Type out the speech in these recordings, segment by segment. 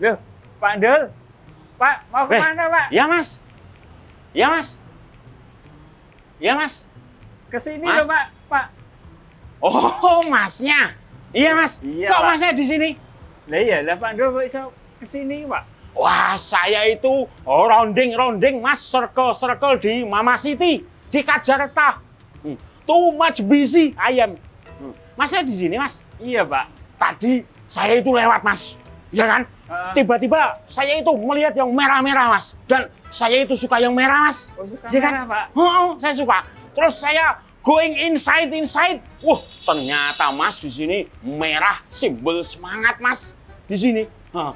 Loh, Pak Dul. Pak, mau kemana, Pak? Ya, Mas. Ya, Mas. Ya, Mas. Kesini Mas? loh, Pak. Pak. Oh, Masnya. Iya, Mas. Iya, Kok Pak. Masnya di sini? Lah iya, lah Pak Dul kok bisa kesini, Pak? Wah, saya itu rounding, Mas, circle di Mama City, di Kajarta. Too much busy I am. Masnya di sini, Mas? Iya, Pak. Tadi saya itu lewat, Mas. Ya kan? Tiba-tiba saya itu melihat yang merah-merah, Mas. Dan saya itu suka yang merah, Mas. Oh, suka Ya kan? merah, Pak. Saya suka. Terus saya going inside. Wah, ternyata Mas di sini merah, simbol semangat, Mas. Di sini.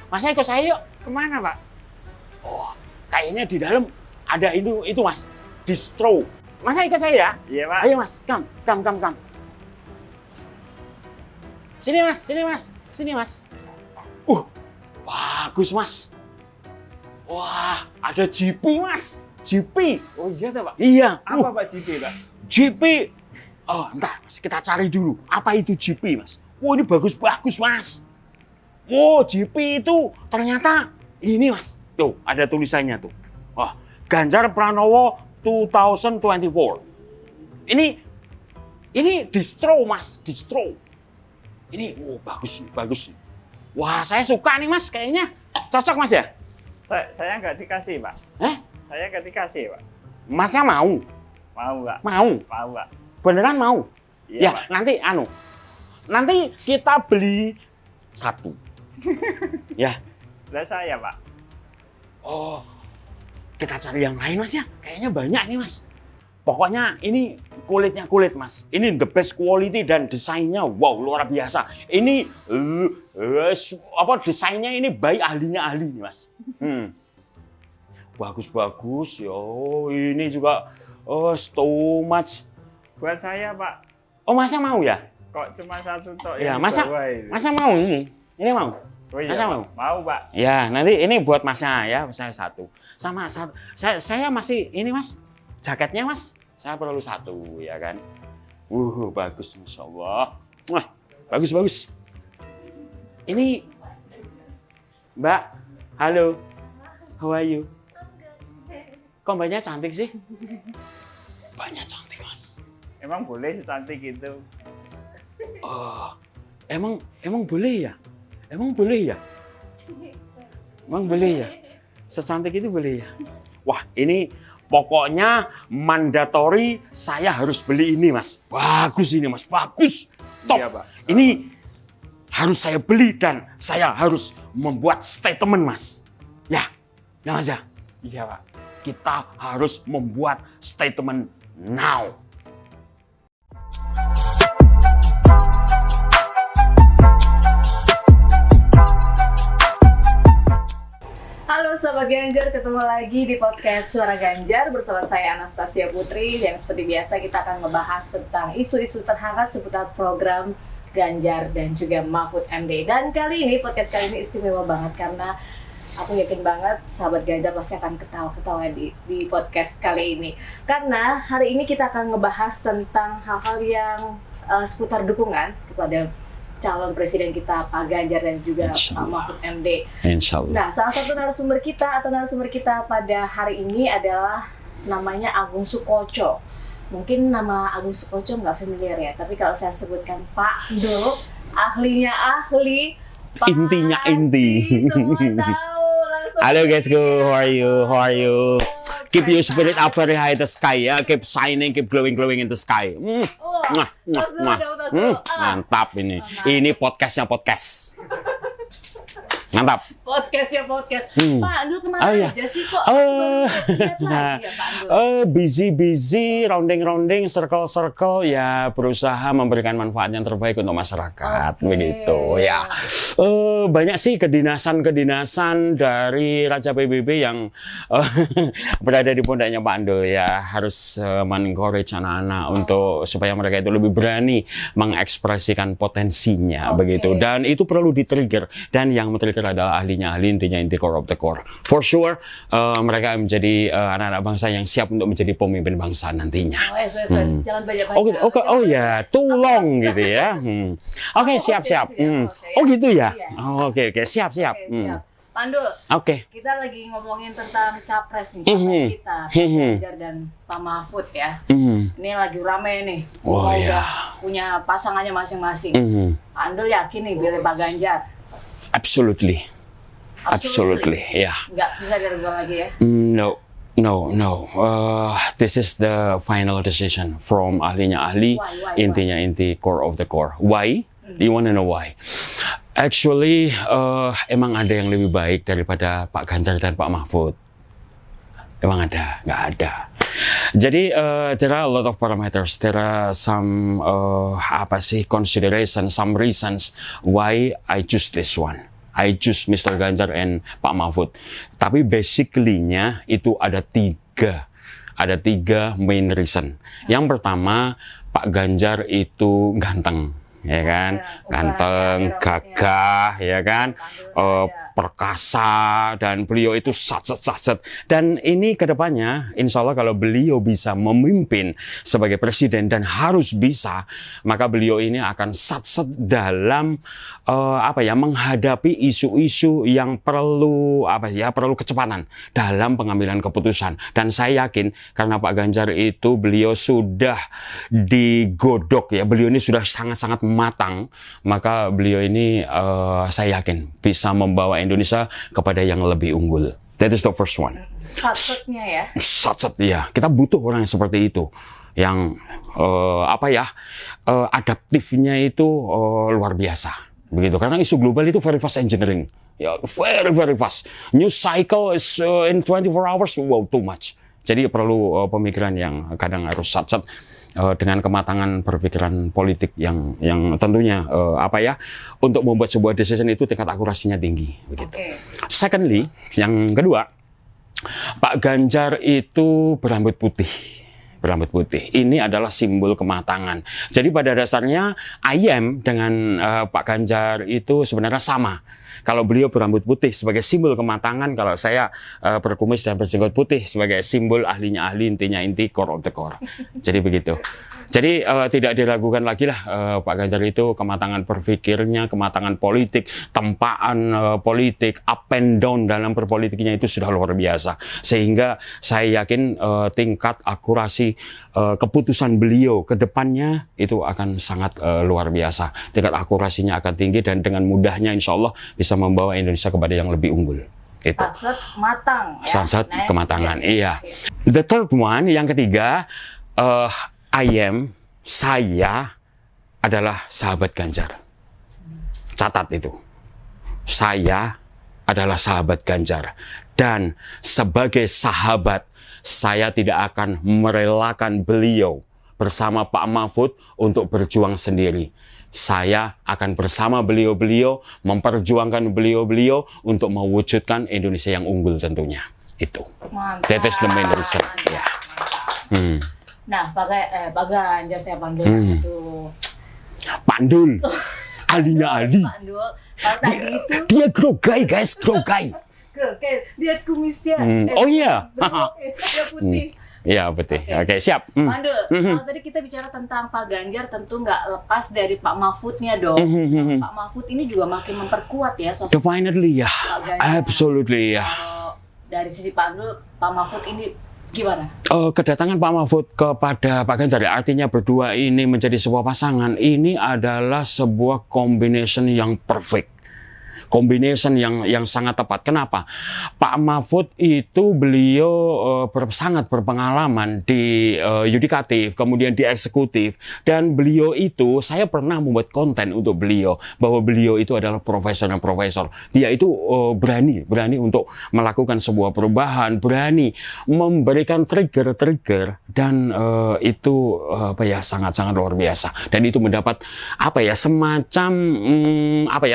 Mas ikut saya yuk. Kemana, Pak? Oh, kayaknya di dalam ada itu Mas. Distro. Mas ikut saya ya? Iya, Pak. Ayo, Mas. Come. Sini, Mas. Bagus, Mas. Wah, ada GP, Mas. GP. Oh iya, tuh, Pak. Iya. Apa, Pak, GP, Pak? GP. Oh, entar, Mas. Kita cari dulu. Apa itu GP, Mas? Wah, ini bagus, Mas. Oh, GP itu ternyata ini, Mas. Tuh, ada tulisannya tuh. Wah, Ganjar Pranowo 2024. Ini distro, Mas. Distro. Ini, bagus. Wah, saya suka nih, Mas. Kayaknya cocok, Mas ya? Saya nggak dikasih, Pak. Saya nggak dikasih, Pak. Masnya mau? Mau, Pak. Mau? Mau, Pak. Beneran mau? Iya, Ya, Pak. nanti kita beli satu. Ya. Lah saya, Pak. Oh, kita cari yang lain, Mas ya. Kayaknya banyak nih, Mas. Pokoknya ini kulitnya kulit, Mas. Ini the best quality dan desainnya wow, luar biasa. Ini desainnya ini baik ahlinya ahli nih, Mas. Bagus. Yo, ini juga so much. Buat saya, Pak. Oh, Masnya mau ya? Kok cuma satu tok Ya, yang Masa dibawa ini? mau ini? Ini mau? Oh iya, Masa Pak. mau? Mau, Pak. Ya, nanti ini buat Masnya ya, saya satu. Sama saya masih ini, Mas. Jaketnya, Mas. Saya perlu satu, ya kan? Bagus, Masya Allah. Wah, bagus. Ini, Mbak, halo. How are you? Kok Mbaknya cantik sih? Mbaknya cantik, Mas. Emang boleh secantik itu? Oh, emang boleh ya? Emang boleh ya? Secantik itu boleh ya? Wah, ini pokoknya mandatory saya harus beli ini, Mas. Bagus ini, Mas. Bagus. Top. Iya, Pak. Ini harus saya beli dan saya harus membuat statement, Mas. Ya, Mas ya. Iya, Pak. Kita harus membuat statement now. Halo Sobat Ganjar, ketemu lagi di podcast Suara Ganjar bersama saya Anastasia Putri. Dan seperti biasa kita akan membahas tentang isu-isu terhangat seputar program Ganjar dan juga Mahfud MD. Dan kali ini, podcast kali ini istimewa banget karena aku yakin banget sahabat Ganjar pasti akan ketawa-ketawa di podcast kali ini. Karena hari ini kita akan ngebahas tentang hal-hal yang seputar dukungan kepada calon presiden kita Pak Ganjar dan juga Pak Mahfud MD. Insya Allah. Nah, salah satu narasumber kita pada hari ini adalah namanya Agung Sukoco. Mungkin nama Agung Sukoco nggak familiar ya, tapi kalau saya sebutkan Pak Dul, ahlinya ahli, Intinya inti. Semua tahu langsung. Halo guys, how are you? Keep your spirit up very high in the sky ya, keep shining, keep glowing in the sky. Mantap ini. Ini podcastnya podcast. Mantap. Podcastnya podcast. Pak Dul kemana aja sih kok? Lihat lagi ya Pak Dul. Busy, rounding, circle ya, berusaha memberikan manfaat yang terbaik untuk masyarakat, begitu ya. Banyak sih kedinasan dari Raja PBB yang berada di pundaknya Pak Dul ya, harus men-encourage anak-anak untuk supaya mereka itu lebih berani mengekspresikan potensinya, begitu. Dan itu perlu di-trigger, dan yang men-trigger adalah ahlinya ahli, intinya inti core of the core. For sure, mereka menjadi anak-anak bangsa yang siap untuk menjadi pemimpin bangsa nantinya. Jangan banyak-banyak. Oh ya, too long gitu ya. Oke, siap. Oh gitu ya. Oke, siap. Pandul, Oke. kita lagi ngomongin tentang capres nih, capres kita, Pak Ganjar dan Pak Mahfud ya. Ini lagi rame nih, Oh, mau iya. udah punya pasangannya masing-masing. Mhm. Pandul yakin nih pilih Pak Ganjar? Absolutely. Ya. Nggak bisa diragukan lagi ya? No. This is the final decision from ahlinya ahli, Why? intinya inti, core of the core. Why? You wanna know why? Actually, emang ada yang lebih baik daripada Pak Ganjar dan Pak Mahfud. Emang ada? Nggak ada. Jadi, there are a lot of parameters. There are some, consideration, some reasons why I choose this one. I choose Mr. Ganjar and Pak Mahfud. Tapi basically-nya itu ada tiga. Ada tiga main reason. Yang pertama, Pak Ganjar itu ganteng. Ya kan, ganteng, gagah, ya kan, perkasa, dan beliau itu satset. Dan ini kedepannya, insya Allah kalau beliau bisa memimpin sebagai presiden dan harus bisa, maka beliau ini akan satset dalam menghadapi isu-isu yang perlu kecepatan dalam pengambilan keputusan. Dan saya yakin karena Pak Ganjar itu beliau sudah digodok ya, beliau ini sudah sangat-sangat matang, maka beliau ini saya yakin bisa membawa Indonesia kepada yang lebih unggul. That is the first one. Satsetnya ya? Satset ya. Kita butuh orang yang seperti itu, yang adaptifnya itu luar biasa, begitu. Karena isu global itu very fast engineering, ya, very fast. New cycle is in 24 hours, wow, too much. Jadi perlu pemikiran yang kadang harus satset. Dengan kematangan berpikiran politik yang tentunya untuk membuat sebuah decision itu tingkat akurasinya tinggi, begitu. Okay. Secondly, yang kedua, Pak Ganjar itu berambut putih. Ini adalah simbol kematangan. Jadi pada dasarnya IM dengan Pak Ganjar itu sebenarnya sama. Kalau beliau berambut putih sebagai simbol kematangan, kalau saya berkumis dan berjenggot putih sebagai simbol ahlinya ahli, intinya inti, core of the core. Jadi begitu. Jadi tidak diragukan lagi lah Pak Ganjar itu kematangan berpikirnya, kematangan politik, tempaan politik, up and down dalam berpolitiknya itu sudah luar biasa. Sehingga saya yakin tingkat akurasi keputusan beliau ke depannya itu akan sangat luar biasa. Tingkat akurasinya akan tinggi dan dengan mudahnya insya Allah bisa membawa Indonesia kepada yang lebih unggul. Itu. Satset matang ya? Satset kematangan, iya. The third one, yang ketiga, saya adalah sahabat Ganjar. Catat itu. Saya adalah sahabat Ganjar. Dan sebagai sahabat, saya tidak akan merelakan beliau bersama Pak Mahfud untuk berjuang sendiri. Saya akan bersama beliau-beliau, memperjuangkan beliau-beliau untuk mewujudkan Indonesia yang unggul tentunya. Itu. Mantap. That is the main reason. Ya. Nah, Pak Ganjar saya panggil itu. Pandul. Ahlinya ahli. Pandul. Kalau tadi itu Dia grogai, guys, grogai. lihat kumisnya. Oh iya. Dia putih. Iya, betul. Oke, siap. Pandul, kalau tadi kita bicara tentang Pak Ganjar tentu nggak lepas dari Pak Mahfudnya dong. Pak Mahfud ini juga makin memperkuat ya sosok Definitely ya. Ganjar. Absolutely ya. Kalau dari sisi Pandul, Pak Mahfud ini gimana? Kedatangan Pak Mahfud kepada Pak Ganjar, artinya berdua ini menjadi sebuah pasangan, ini adalah sebuah combination yang perfect. Combination yang sangat tepat. Kenapa? Pak Mahfud itu beliau sangat berpengalaman di yudikatif, kemudian di eksekutif, dan beliau itu, saya pernah membuat konten untuk beliau bahwa beliau itu adalah profesor. Dia itu berani untuk melakukan sebuah perubahan, berani memberikan trigger dan itu sangat-sangat luar biasa. Dan itu mendapat semacam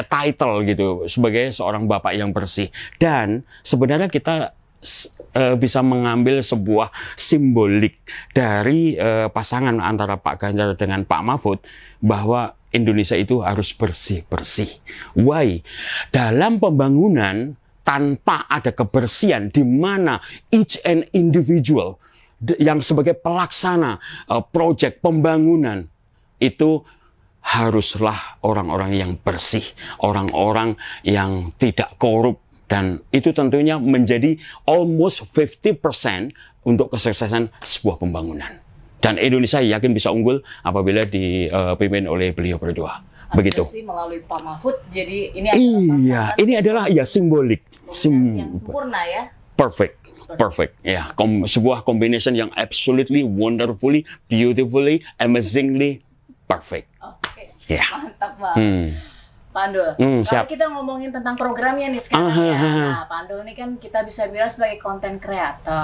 title gitu sebagai seorang bapak yang bersih. Dan sebenarnya kita bisa mengambil sebuah simbolik dari pasangan antara Pak Ganjar dengan Pak Mahfud bahwa Indonesia itu harus bersih-bersih. Why? Dalam pembangunan tanpa ada kebersihan di mana each and individual yang sebagai pelaksana proyek pembangunan itu haruslah orang-orang yang bersih, orang-orang yang tidak korup, Dan itu tentunya menjadi almost 50% untuk kesuksesan sebuah pembangunan. Dan Indonesia yakin bisa unggul apabila dipimpin oleh beliau berdua. Begitu. Sih melalui Pak Mahfud, jadi ini Iya, ini adalah ya simbolik. yang sempurna ya. Perfect. Ya, sebuah combination yang absolutely, wonderfully, beautifully, amazingly perfect. Oke. Ya. Mantap banget. Pak Andul, kalau kita ngomongin tentang programnya nih sekarang Nah, Pak Andul ini kan kita bisa bilang sebagai content creator.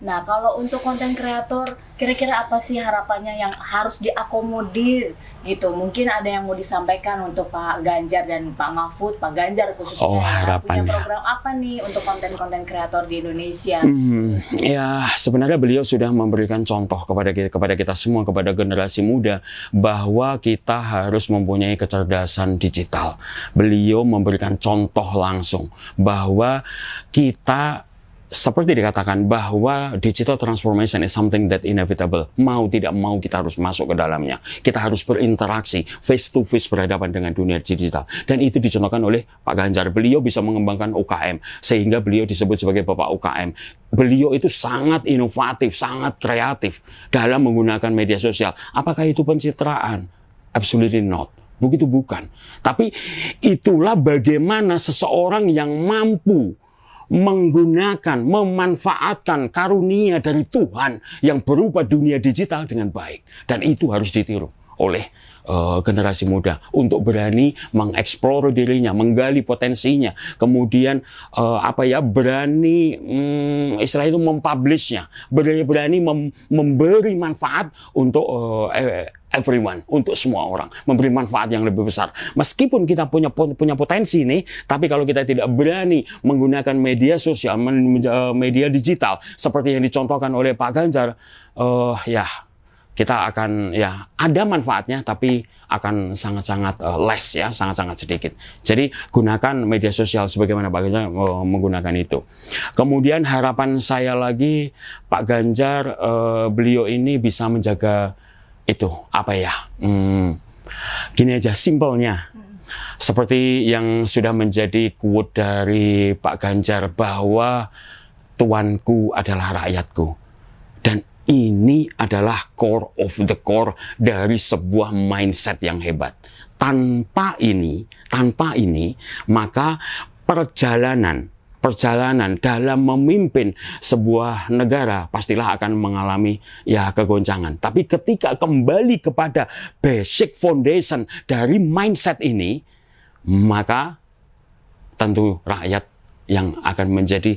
Nah, kalau untuk konten kreator, kira-kira apa sih harapannya yang harus diakomodir gitu? Mungkin ada yang mau disampaikan untuk Pak Ganjar dan Pak Mahfud, Pak Ganjar khususnya. Harapannya. Punya program apa nih untuk konten-konten kreator di Indonesia? Ya, sebenarnya beliau sudah memberikan contoh kepada kita semua, kepada generasi muda, bahwa kita harus mempunyai kecerdasan digital. Beliau memberikan contoh langsung bahwa kita, seperti dikatakan bahwa digital transformation is something that inevitable. Mau tidak mau kita harus masuk ke dalamnya. Kita harus berinteraksi face to face berhadapan dengan dunia digital. Dan itu dicontohkan oleh Pak Ganjar. Beliau bisa mengembangkan UKM sehingga beliau disebut sebagai Bapak UKM. Beliau itu sangat inovatif, sangat kreatif dalam menggunakan media sosial. Apakah itu pencitraan? Absolutely not. Begitu bukan. Tapi itulah bagaimana seseorang yang mampu menggunakan, memanfaatkan karunia dari Tuhan yang berupa dunia digital dengan baik. Dan itu harus ditiru oleh generasi muda untuk berani mengeksplor dirinya, menggali potensinya, kemudian berani istilah itu mempublishnya, berani memberi manfaat untuk everyone, untuk semua orang, memberi manfaat yang lebih besar. Meskipun kita punya potensi nih, tapi kalau kita tidak berani menggunakan media sosial, media digital seperti yang dicontohkan oleh Pak Ganjar, kita akan ada manfaatnya tapi akan sangat-sangat less ya, sangat-sangat sedikit. Jadi gunakan media sosial sebagaimana Pak Ganjar menggunakan itu. Kemudian harapan saya lagi Pak Ganjar, beliau ini bisa menjaga itu gini aja simpelnya. Seperti yang sudah menjadi quote dari Pak Ganjar bahwa tuanku adalah rakyatku. Dan ini adalah core of the core dari sebuah mindset yang hebat. Tanpa ini, maka perjalanan dalam memimpin sebuah negara pastilah akan mengalami kegoncangan. Tapi ketika kembali kepada basic foundation dari mindset ini, maka tentu rakyat yang akan menjadi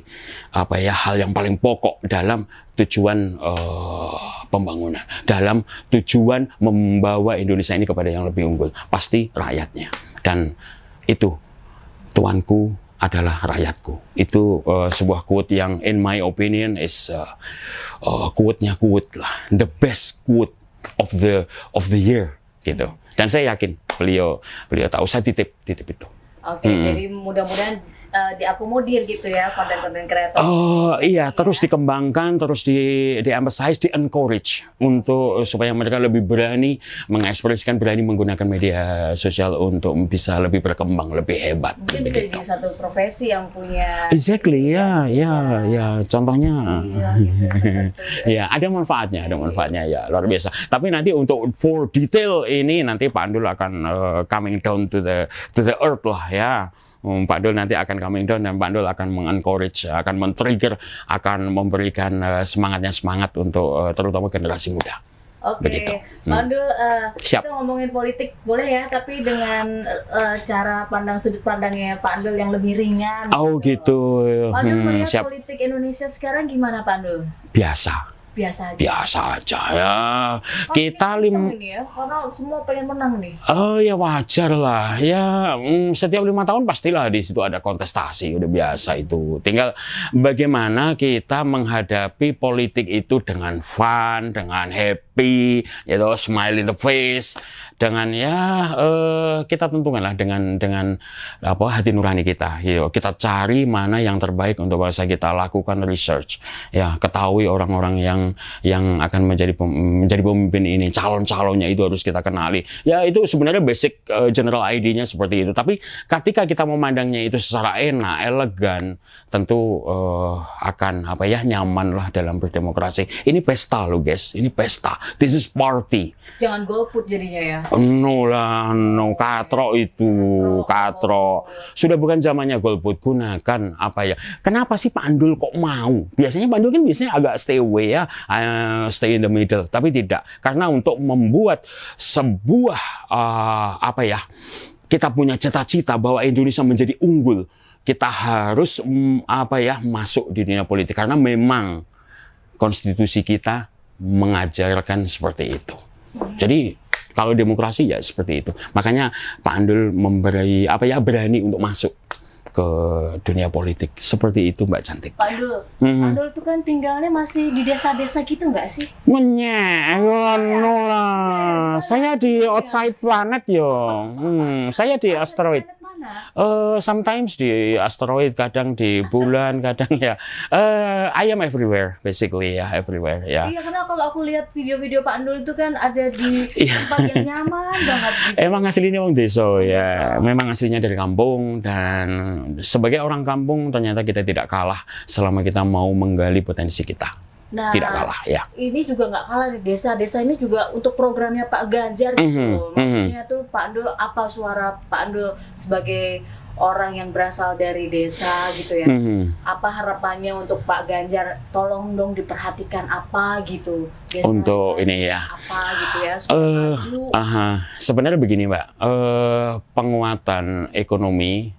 hal yang paling pokok dalam tujuan pembangunan, dalam tujuan membawa Indonesia ini kepada yang lebih unggul, pasti rakyatnya. Dan itu, tuanku adalah rakyatku. Itu sebuah quote yang in my opinion is quote lah, the best quote of the year gitu. Dan saya yakin beliau tahu, saya titip itu. Oke, jadi mudah-mudahan diakomodir gitu ya konten-konten kreator. Iya, terus dikembangkan, terus di-emphasize, di-encourage untuk supaya mereka lebih berani mengekspresikan, berani menggunakan media sosial untuk bisa lebih berkembang, lebih hebat. Mungkin bisa jadi satu profesi yang punya. Exactly, ya, contohnya. Ya, ada manfaatnya ya, luar biasa. Tapi nanti untuk for detail ini nanti Pak Andul akan coming down to the earth lah ya. Pak Dul nanti akan coming down dan Pak Dul akan mengencourage, akan men-trigger, akan memberikan semangat untuk terutama generasi muda. Oke, Pak Dul, kita ngomongin politik boleh ya, tapi dengan cara sudut pandangnya Pak Dul yang lebih ringan. Oh gitu. Pak Dul melihat politik Indonesia sekarang gimana Pak Dul? Biasa aja ya. Kita ini ya, karena semua pengen menang nih. Ya wajar lah ya, setiap 5 tahun pastilah di situ ada kontestasi, udah biasa itu. Tinggal bagaimana kita menghadapi politik itu dengan fun, dengan happy, happy, smile in the face, dengan kita tentukanlah dengan hati nurani kita. Kita cari mana yang terbaik untuk bangsa kita, lakukan research, ketahui orang-orang yang akan menjadi pemimpin ini, calon-calonnya itu harus kita kenali. Ya itu sebenarnya basic general ID-nya seperti itu. Tapi ketika kita memandangnya itu secara enak, elegan, tentu akan nyaman lah dalam berdemokrasi. Ini pesta loh guys, ini pesta. This is party. Jangan golput jadinya ya. No, katro itu, katro. Sudah bukan zamannya golput, gunakan Kenapa sih Pak Andul kok mau? Biasanya Pak Andul kan biasanya agak stay away stay in the middle. Tapi tidak, karena untuk membuat sebuah kita punya cita-cita bahwa Indonesia menjadi unggul, kita harus masuk di dunia politik karena memang konstitusi kita mengajarkan seperti itu. Jadi kalau demokrasi ya seperti itu. Makanya Pak Andul memberi berani untuk masuk ke dunia politik. Seperti itu Mbak Cantik. Pak Andul, Pak Andul itu kan tinggalnya masih di desa-desa gitu nggak sih? Saya di outside planet saya di asteroid. Sometimes di asteroid, kadang di bulan, kadang I am everywhere, basically everywhere Iya, karena kalau aku lihat video-video Pak Andul itu kan ada di tempat yang nyaman banget gitu. Emang aslinya orang desa memang aslinya dari kampung, dan sebagai orang kampung ternyata kita tidak kalah selama kita mau menggali potensi kita. Nah, tidak kalah ini juga nggak kalah di desa-desa ini juga untuk programnya Pak Ganjar gitu. Maksudnya tuh Pak Andul, apa suara Pak Andul sebagai orang yang berasal dari desa gitu ya. Apa harapannya untuk Pak Ganjar? Tolong dong diperhatikan apa gitu. Desa untuk ini apa gitu ya supaya maju. Sebenarnya begini Mbak, penguatan ekonomi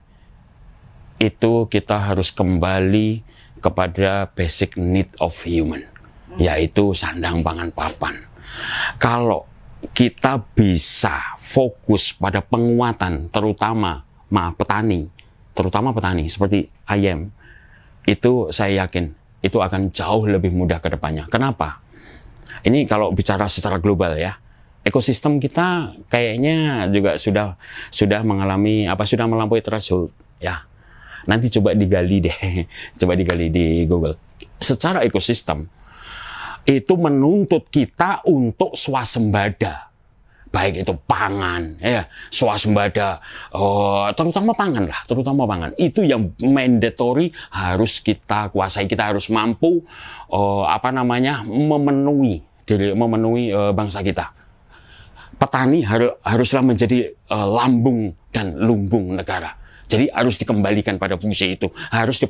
itu kita harus kembali kepada basic need of human, yaitu sandang pangan papan. Kalau kita bisa fokus pada penguatan terutama petani seperti ayam, itu saya yakin itu akan jauh lebih mudah ke depannya. Kenapa? Ini kalau bicara secara global ekosistem kita kayaknya juga sudah mengalami sudah melampaui threshold Nanti coba digali di Google. Secara ekosistem itu menuntut kita untuk swasembada, baik itu pangan, swasembada, terutama pangan. Itu yang mandatory harus kita kuasai. Kita harus mampu memenuhi bangsa kita. Petani haruslah menjadi lambung dan lumbung negara. Jadi harus dikembalikan pada fungsi itu, harus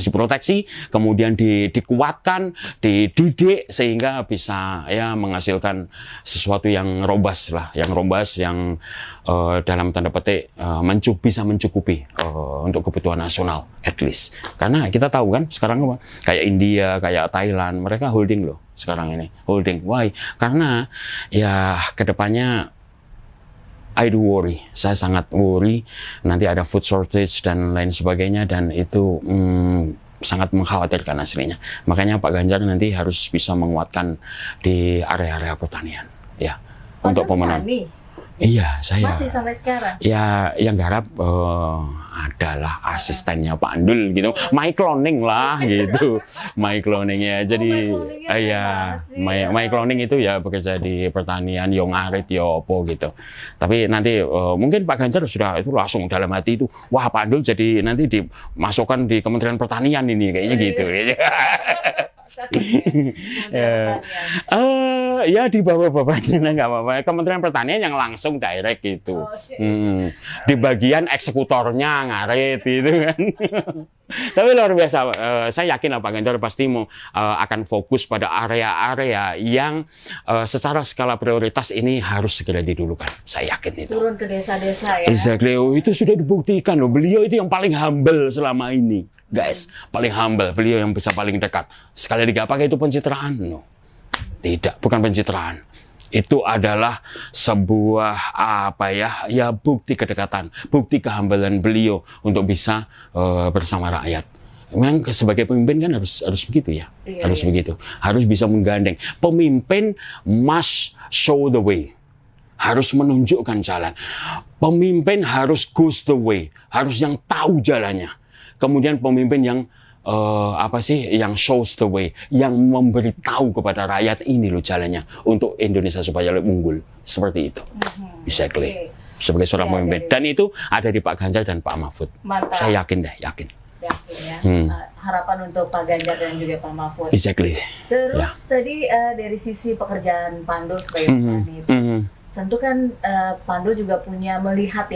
diproteksi, kemudian dikuatkan, dididik sehingga bisa menghasilkan sesuatu yang robust yang dalam tanda petik bisa mencukupi untuk kebutuhan nasional at least. Karena kita tahu kan sekarang kayak India, kayak Thailand, mereka holding loh sekarang ini, holding. Why? Karena kedepannya I do worry, saya sangat worry nanti ada food shortage dan lain sebagainya, dan itu sangat mengkhawatirkan aslinya. Makanya Pak Ganjar nanti harus bisa menguatkan di area-area pertanian untuk pemenuhan. Iya, saya. Masih sampai sekarang? Ya, yang garap adalah asistennya Pak Andul gitu. My cloning lah gitu. My cloning ya. Jadi my cloning itu bekerja di pertanian, yo ngarit yo opo gitu. Tapi nanti mungkin Pak Ganjar sudah itu langsung dalam hati itu, wah Pak Andul jadi nanti dimasukkan di Kementerian Pertanian ini kayaknya gitu. Di bawah-bawahnya nggak apa-apa. Kementerian Pertanian yang langsung direct gitu. Di bagian eksekutornya ngarit gitu kan. Tapi luar biasa. Saya yakin Pak Ganjar pasti akan fokus pada area-area yang secara skala prioritas ini harus segera didulukan. Saya yakin itu. Turun ke desa-desa ya. Exactly. Itu sudah dibuktikan loh. Beliau itu yang paling humble selama ini. Guys, paling humble, beliau yang bisa paling dekat. Sekali lagi, apakah itu pencitraan? No. Tidak, bukan pencitraan. Itu adalah sebuah bukti kedekatan, bukti kehambalan beliau untuk bisa bersama rakyat. Memang sebagai pemimpin kan harus begitu ya, harus Iya. begitu, harus bisa menggandeng. Pemimpin must show the way, harus menunjukkan jalan. Pemimpin harus goes the way, harus yang tahu jalannya. Kemudian pemimpin yang yang shows the way, yang memberitahu kepada rakyat ini loh jalannya untuk Indonesia supaya lebih unggul, seperti itu. Exactly. Sebagai seorang pemimpin. Dan itu ada di Pak Ganjar dan Pak Mahfud. Mantap. Saya yakin deh, yakin. Yakin ya. Harapan untuk Pak Ganjar dan juga Pak Mahfud. Exactly. Terus tadi dari sisi pekerjaan Pandu sebagai petani, tentu kan Pandu juga punya melihat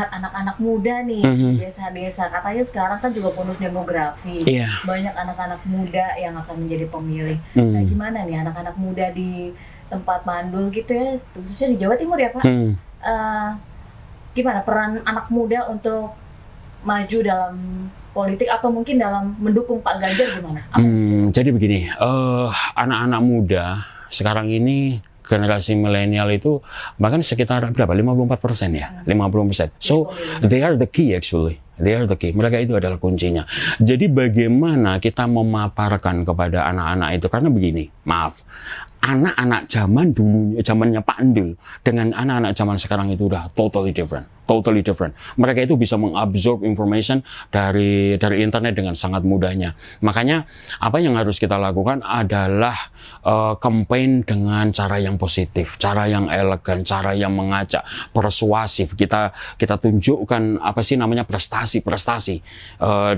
anak-anak muda nih di desa-desa. Katanya sekarang kan juga bonus demografi, banyak anak-anak muda yang akan menjadi pemilih. Nah, gimana nih anak-anak muda di tempat Pandu gitu ya, khususnya di Jawa Timur ya Pak? Gimana peran anak muda untuk maju dalam politik atau mungkin dalam mendukung Pak Ganjar gimana? Jadi begini, anak-anak muda sekarang ini generasi milenial itu bahkan sekitar berapa? 54% ya, 50%. So they are the key actually. They are the key. Mereka itu adalah kuncinya. Jadi bagaimana kita memaparkan kepada anak-anak itu? Karena begini, maaf, anak-anak zaman dulu, zamannya Pak Endul dengan anak-anak zaman sekarang itu udah totally different. Totally different. Mereka itu bisa mengabsorb information dari internet dengan sangat mudahnya. Makanya apa yang harus kita lakukan adalah campaign dengan cara yang positif, cara yang elegan, cara yang mengajak, persuasif. Kita tunjukkan apa sih namanya prestasi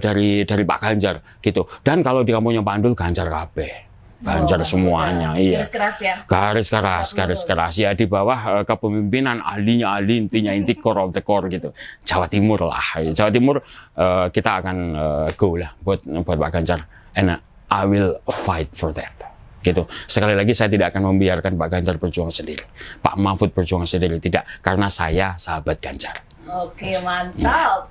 dari Pak Ganjar gitu. Dan kalau di kampungnya Pak Endul, Ganjar kabeh. Ganjar semuanya, iya. Garis keras ya. Garis keras ya, di bawah kepemimpinan ahlinya ahli, intinya inti core of the core gitu. Jawa Timur lah, Jawa Timur kita akan go lah buat Pak Ganjar, and I will fight for that. Gitu. Sekali lagi saya tidak akan membiarkan Pak Ganjar berjuang sendiri, Pak Mahfud berjuang sendiri, tidak, karena saya sahabat Ganjar. Oke, mantap.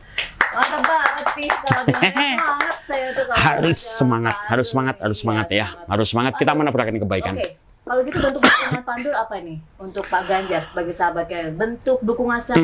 Mantap banget sih, semangat saya tuh kalau harus semangat ya, harus semangat kita menebarkan kebaikan. Oke, kalau gitu bentuk dukungan Pandu apa nih untuk Pak Ganjar sebagai sahabat Ganjar? Bentuk dukungan saya.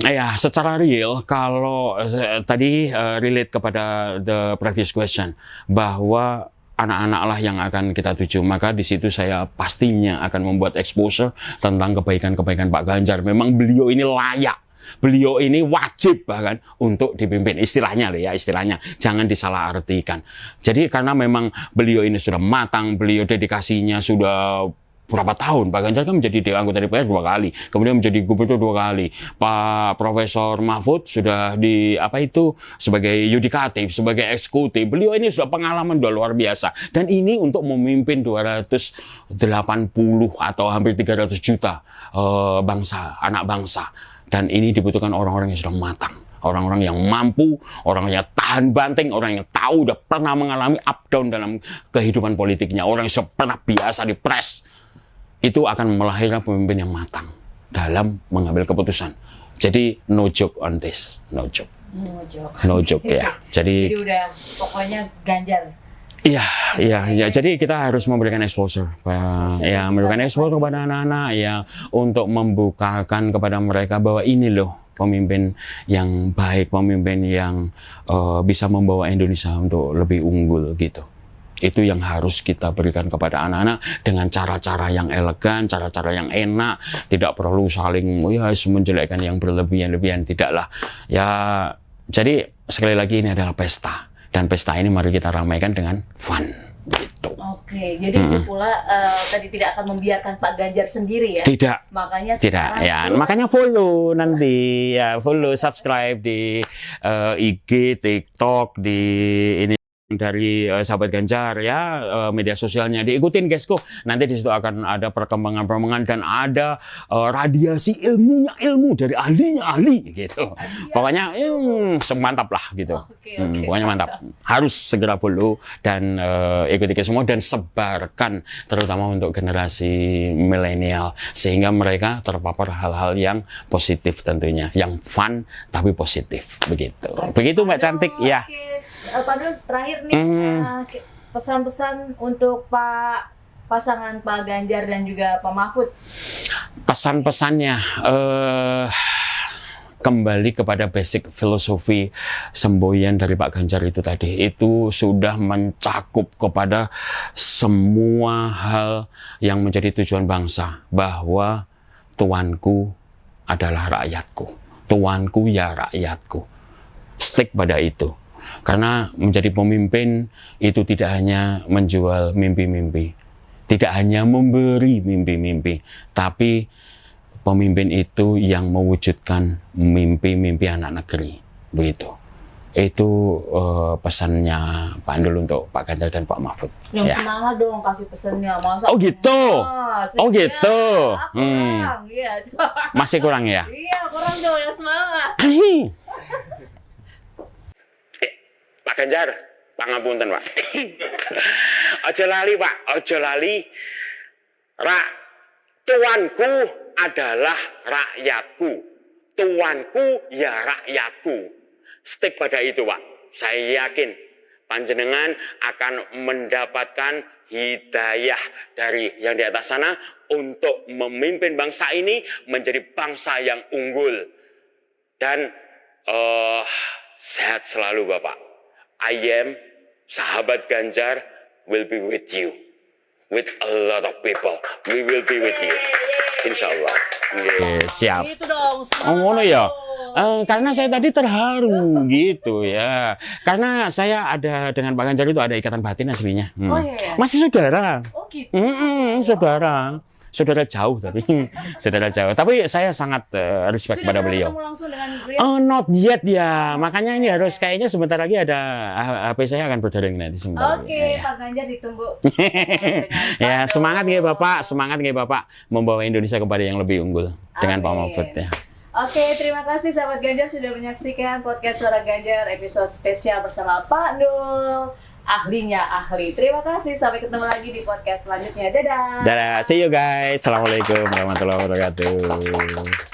Ya, secara real kalau tadi relate kepada the previous question bahwa anak-anak lah yang akan kita tuju, maka di situ saya pastinya akan membuat exposure tentang kebaikan-kebaikan Pak Ganjar. Memang beliau ini layak. Beliau ini wajib bahkan untuk dipimpin, istilahnya loh ya, istilahnya jangan disalahartikan. Jadi karena memang beliau ini sudah matang, beliau dedikasinya sudah berapa tahun. Pak Ganjar kan menjadi anggota DPR 2 kali, kemudian menjadi gubernur 2 kali. Pak Profesor Mahfud sudah sebagai yudikatif, sebagai eksekutif. Beliau ini sudah pengalaman luar biasa. Dan ini untuk memimpin 280 atau hampir 300 juta anak bangsa. Dan ini dibutuhkan orang-orang yang sudah matang, orang-orang yang mampu, orang yang tahan banting, orang yang tahu udah pernah mengalami up down dalam kehidupan politiknya, orang yang sudah pernah biasa dipres. Itu akan melahirkan pemimpin yang matang dalam mengambil keputusan. Jadi no joke on this, no joke. No joke ya. Jadi udah pokoknya Ganjar. Iya. Jadi kita harus memberikan exposure, memberikan exposure kepada anak-anak ya, untuk membukakan kepada mereka bahwa ini loh pemimpin yang baik, pemimpin yang bisa membawa Indonesia untuk lebih unggul gitu. Itu yang harus kita berikan kepada anak-anak dengan cara-cara yang elegan, cara-cara yang enak, tidak perlu saling menjelekkan yang berlebihan-lebihan, tidaklah. Ya, jadi sekali lagi ini adalah pesta. Dan pesta ini mari kita ramaikan dengan fun, gitu. Oke, jadi itu pula tadi tidak akan membiarkan Pak Ganjar sendiri ya? Tidak. Makanya tidak ya, makanya follow nanti ya, follow, subscribe di IG, TikTok, di ini dari sahabat Ganjar ya, media sosialnya diikutin guys kok. Nanti di situ akan ada perkembangan dan ada radiasi ilmu dari ahli gitu. Pokoknya semantap lah gitu. Pokoknya mantap. Harus segera follow dan ikuti semua dan sebarkan terutama untuk generasi milenial sehingga mereka terpapar hal-hal yang positif tentunya, yang fun tapi positif begitu. Begitu Mbak Cantik ya. Pandu terakhir nih pesan-pesan untuk pasangan Pak Ganjar dan juga Pak Mahfud. Pesan-pesannya kembali kepada basic filosofi semboyan dari Pak Ganjar itu tadi. Itu sudah mencakup kepada semua hal yang menjadi tujuan bangsa. Bahwa tuanku adalah rakyatku. Tuanku ya rakyatku. Stick pada itu. Karena menjadi pemimpin itu tidak hanya menjual mimpi-mimpi. Tidak hanya memberi mimpi-mimpi. Tapi pemimpin itu yang mewujudkan mimpi-mimpi anak negeri, begitu. Itu pesannya Pak Andul untuk Pak Ganjar dan Pak Mahfud. Yang semangat dong kasih pesannya. Masa Oh gitu. Oh gitu. Kurang. Iya, coba. Masih kurang ya? Iya, kurang dong yang semangat. Pak Ganjar, pangapunten Pak. Aja lali Pak, aja lali. Tuanku adalah rakyatku. Tuanku ya rakyatku. Stick pada itu Pak. Saya yakin panjenengan akan mendapatkan hidayah dari yang di atas sana untuk memimpin bangsa ini menjadi bangsa yang unggul. Dan sehat selalu Bapak. I am sahabat Ganjar will be with you. With a lot of people. We will be with you. Insya Allah. Siap. Itu dong. Oh, ngono ya. Karena saya tadi terharu gitu ya. Karena saya ada dengan Pak Ganjar itu ada ikatan batin aslinya. Oh iya. Masih saudara. Oh gitu. Saudara. Saudara jauh tapi saudara jauh. Tapi saya sangat respect Sudah pada beliau. ketemu langsung dengan beliau? Oh, not yet ya. Makanya ini harus kayaknya sebentar lagi ada HP saya akan berdering nanti sebentar. Oke, Ya. Pak Ganjar ditunggu. Ya, semangat ya Bapak, semangat ya Bapak membawa Indonesia kepada yang lebih unggul dengan Pak Amin. Mahfud ya. Oke, terima kasih sahabat Ganjar sudah menyaksikan podcast Suara Ganjar episode spesial bersama Pak Dul, ahlinya ahli. Terima kasih, sampai ketemu lagi di podcast selanjutnya. Dadah. Dadah, see you guys. Assalamualaikum warahmatullahi wabarakatuh.